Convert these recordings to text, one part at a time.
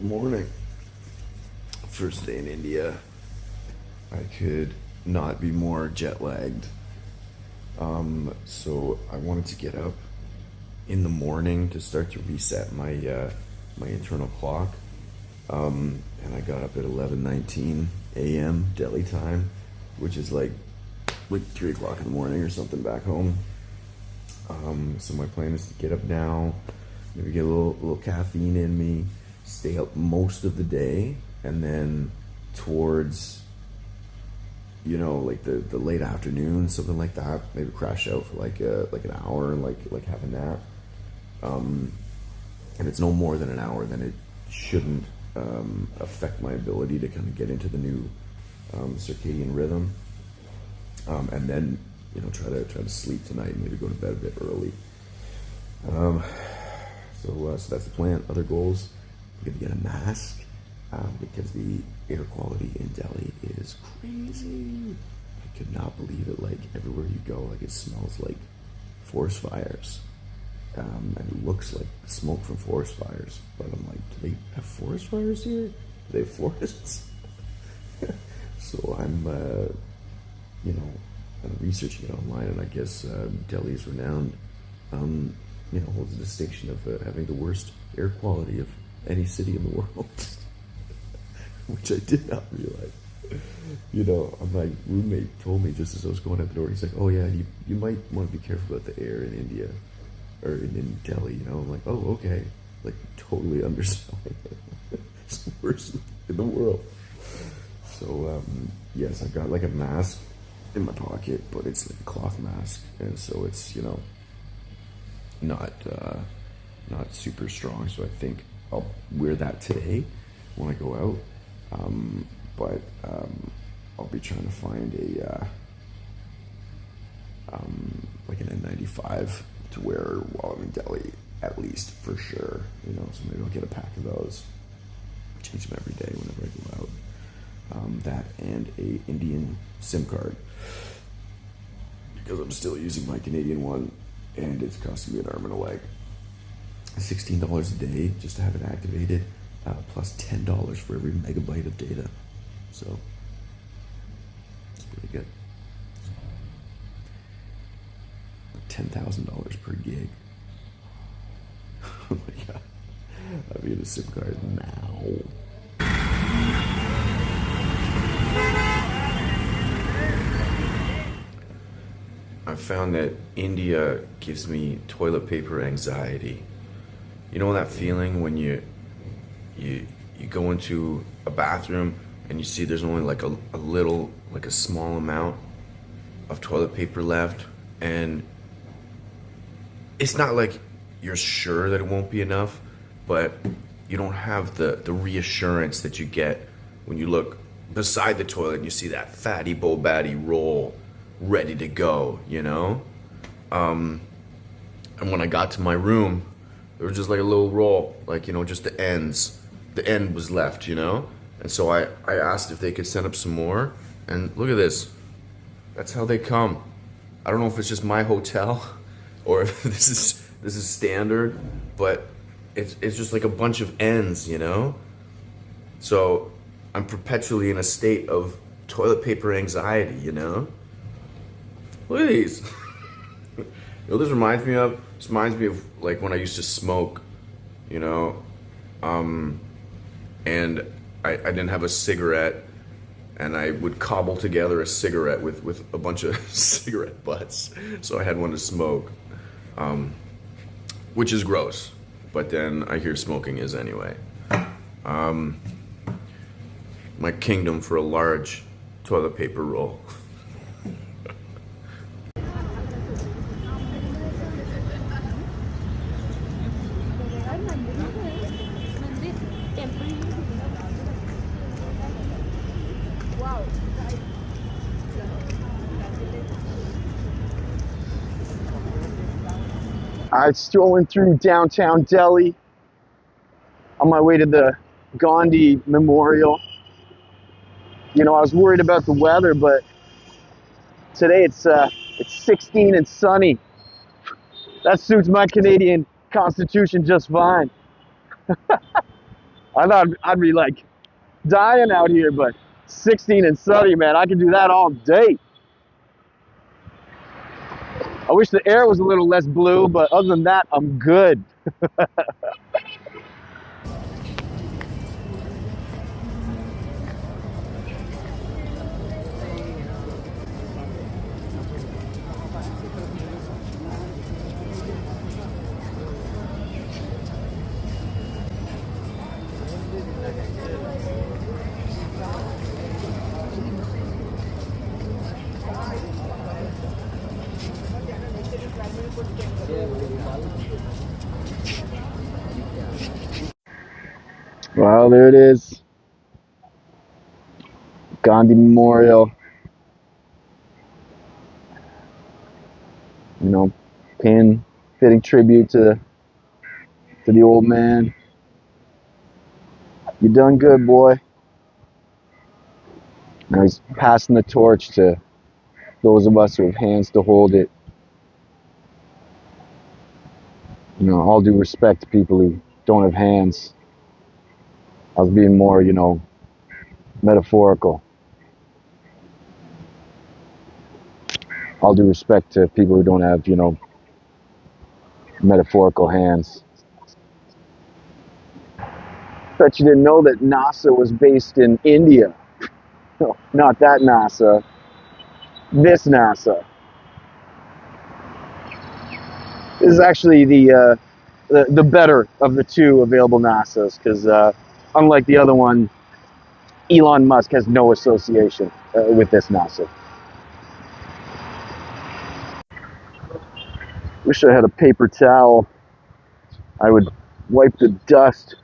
Morning. First day in India. I could not be more jet lagged. So I wanted to get up in the morning to start to reset my internal clock. And I got up at 11:19 a.m. Delhi time, which is like 3 o'clock in the morning or something back home. So my plan is to get up now, maybe get a little caffeine in me, stay up most of the day, and then towards like the late afternoon, something like that, maybe crash out for like an hour and like have a nap. And it's no more than an hour, then it shouldn't affect my ability to kind of get into the new circadian rhythm. And then try to sleep tonight and maybe go to bed a bit early. So that's the plan. Other goals: I'm gonna get a mask because the air quality in Delhi is crazy. I could not believe it. Like everywhere you go, like it smells like forest fires, and it looks like smoke from forest fires. But I'm like, do they have forest fires here? Do they have forests? So I'm researching it online, and I guess Delhi is renowned, holds the distinction of having the worst air quality of any city in the world, which I did not realize. My roommate told me just as I was going out the door, he's like, "Oh yeah, you might want to be careful about the air in India, or in Delhi." I'm like, "Oh, okay," like totally underselling it. It's the worst in the world. So yes, I've got like a mask in my pocket, but it's like a cloth mask, and so it's not super strong. So I think I'll wear that today when I go out. But I'll be trying to find a like an N95 to wear while I'm in Delhi, at least for sure. So maybe I'll get a pack of those, change them every day whenever I go out. That and a Indian SIM card, because I'm still using my Canadian one, and it's costing me an arm and a leg. $16 a day just to have it activated, plus $10 for every megabyte of data. So it's pretty good. $10,000 per gig. Oh my god! I'm getting a SIM card now. I found that India gives me toilet paper anxiety. You know that feeling when you go into a bathroom and you see there's only like a little, like a small amount of toilet paper left, and it's not like you're sure that it won't be enough, but you don't have the reassurance that you get when you look beside the toilet and you see that fatty bo batty roll ready to go, and when I got to my room, there was just like a little roll, like just the end was left, and so I asked if they could send up some more, and look at this. That's how they come. I don't know if it's just my hotel or if this is standard, but it's just like a bunch of ends, so I'm perpetually in a state of toilet paper anxiety. Look at these. This reminds me of? This reminds me of like when I used to smoke, and I didn't have a cigarette, and I would cobble together a cigarette with a bunch of cigarette butts. So I had one to smoke, which is gross, but then I hear smoking is anyway. My kingdom for a large toilet paper roll. I'm strolling through downtown Delhi on my way to the Gandhi Memorial. I was worried about the weather, but today it's 16 and sunny. That suits my Canadian constitution just fine. I thought I'd be like dying out here, but 16 and sunny, man, I can do that all day. I wish the air was a little less blue, but other than that, I'm good. Well, there it is. Gandhi Memorial. You know, paying fitting tribute to the old man. You done good, boy. Now he's passing the torch to those of us who have hands to hold it. You know, all due respect to people who don't have hands. I was being more, you know, metaphorical. All due respect to people who don't have, you know, metaphorical hands. Bet you didn't know that NASA was based in India. No, not that NASA. This NASA. This is actually the better of the two available NASAs, because unlike the other one, Elon Musk has no association with this NASA. Wish I had a paper towel. I would wipe the dust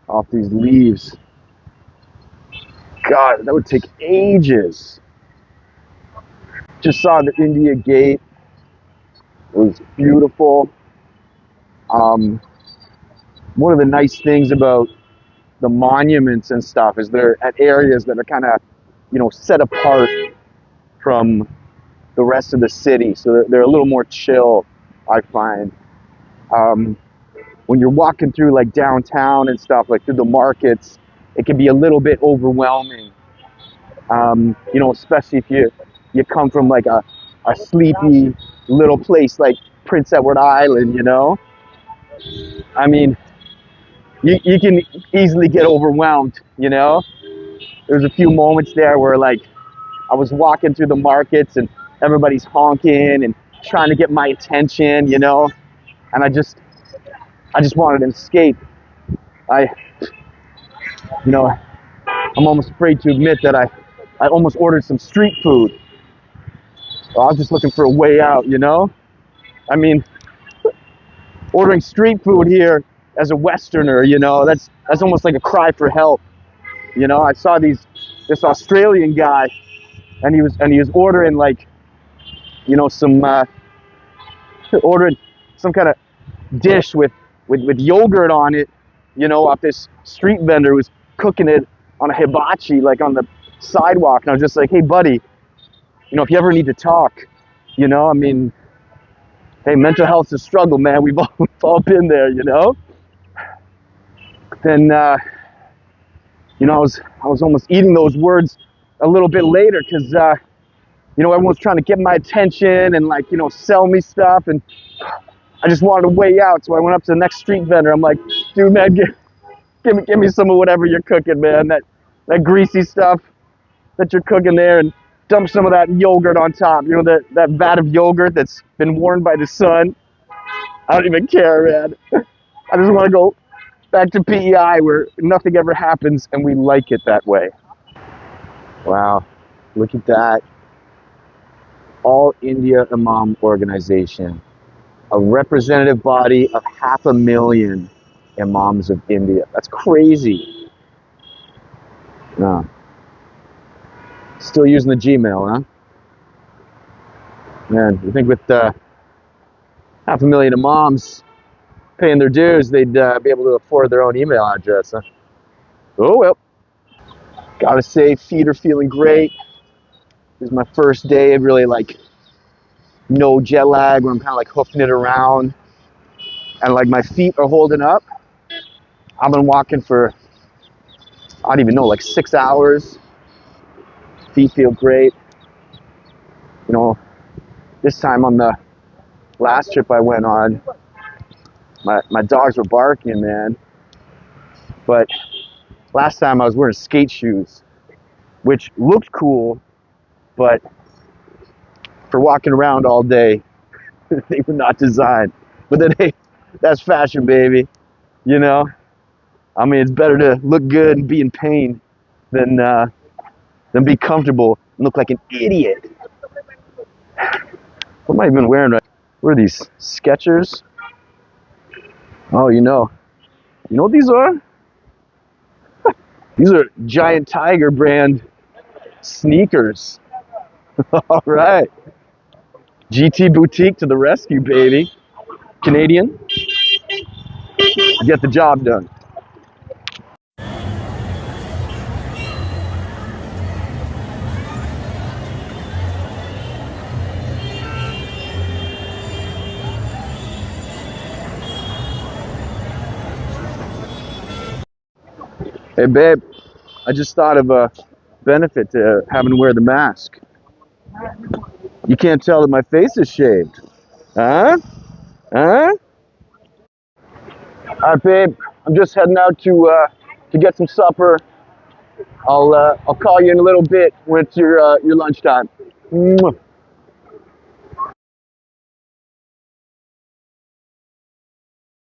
off these leaves. God, that would take ages. Just saw the India Gate. It was beautiful. One of the nice things about the monuments and stuff is they're at areas that are kind of, you know, set apart from the rest of the city, so they're a little more chill, I find. When you're walking through like downtown and stuff, like through the markets, it can be a little bit overwhelming. You know, especially if you come from like a sleepy little place like Prince Edward Island, you know? I mean, you can easily get overwhelmed, you know? There's a few moments there where like I was walking through the markets and everybody's honking and trying to get my attention, you know? And I just wanted to escape. You know, I'm almost afraid to admit that I almost ordered some street food. I was just looking for a way out, you know? I mean, ordering street food here as a Westerner, you know, that's almost like a cry for help. You know, I saw this Australian guy, and he was ordering like, you know, ordering some kind of dish with yogurt on it, you know, off this street vendor who was cooking it on a hibachi, like on the sidewalk. And I was just like, hey, buddy, you know, if you ever need to talk, you know, I mean, hey, mental health's a struggle, man. We've all been there, you know. Then, you know, I was almost eating those words a little bit later, because, you know, everyone's trying to get my attention and like, you know, sell me stuff, and I just wanted a way out. So I went up to the next street vendor. I'm like, dude, man, give me some of whatever you're cooking, man. That greasy stuff that you're cooking there, and dump some of that yogurt on top. You know, that vat of yogurt that's been worn by the sun. I don't even care, man. I just want to go back to PEI where nothing ever happens and we like it that way. Wow, look at that. All India Imam Organization, a representative body of 500,000 Imams of India. That's crazy. No. Still using the Gmail, huh? Man, you think with 500,000 Imams paying their dues, they'd be able to afford their own email address, huh? Oh well. Gotta say, feet are feeling great. This is my first day of really like no jet lag, where I'm kind of like hoofing it around, and like my feet are holding up. I've been walking for I don't even know, like 6 hours. Feet feel great. You know, this time on the last trip I went on, my dogs were barking, man. But last time I was wearing skate shoes, which looked cool, but for walking around all day, they were not designed. But then, hey, that's fashion, baby. You know, I mean, it's better to look good and be in pain than be comfortable and look like an idiot. What am I even wearing right? What are these Skechers? Oh, you know what these are? These are Giant Tiger brand sneakers. All right, GT Boutique to the rescue, baby. Canadian, get the job done. Hey, babe, I just thought of a benefit to having to wear the mask. You can't tell that my face is shaved. Huh? Huh? All right, babe, I'm just heading out to get some supper. I'll call you in a little bit when it's your lunchtime. Mwah.